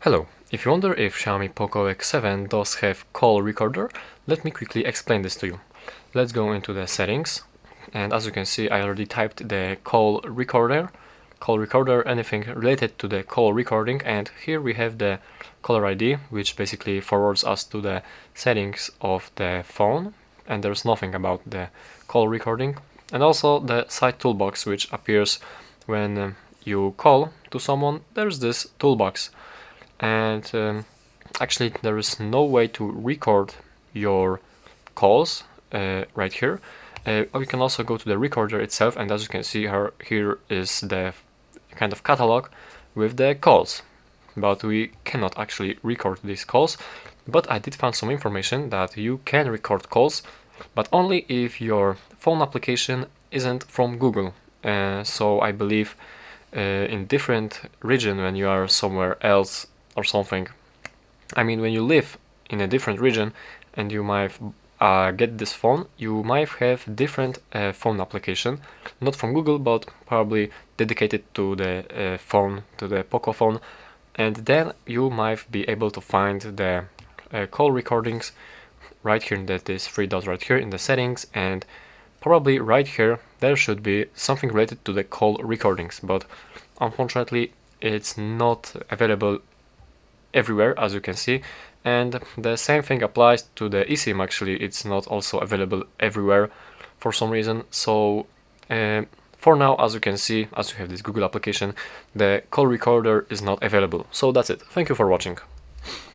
Hello, if you wonder if Xiaomi Poco X7 does have call recorder, let me quickly explain this to you. Let's go into the settings, and as you can see I already typed the call recorder, anything related to the call recording, and here we have the caller ID, which basically forwards us to the settings of the phone, and there's nothing about the call recording, and also the side toolbox which appears when you call to someone. There's this toolbox, and actually there is no way to record your calls right here. We can also go to the recorder itself, and as you can see here is the kind of catalog with the calls, but we cannot actually record these calls. But I did find some information that you can record calls, but only if your phone application isn't from Google. So I believe in different region, when you are somewhere else or something, I mean when you live in a different region and you might get this phone, you might have different phone application, not from Google but probably dedicated to the phone, to the Poco phone, and then you might be able to find the call recordings right here, that is three dots right here in the settings, and probably right here there should be something related to the call recordings, but unfortunately it's not available everywhere, as you can see. And the same thing applies to the eSIM. Actually, it's not also available everywhere for some reason. So for now, as you can see, as you have this Google application, the call recorder is not available. So that's it. Thank you for watching.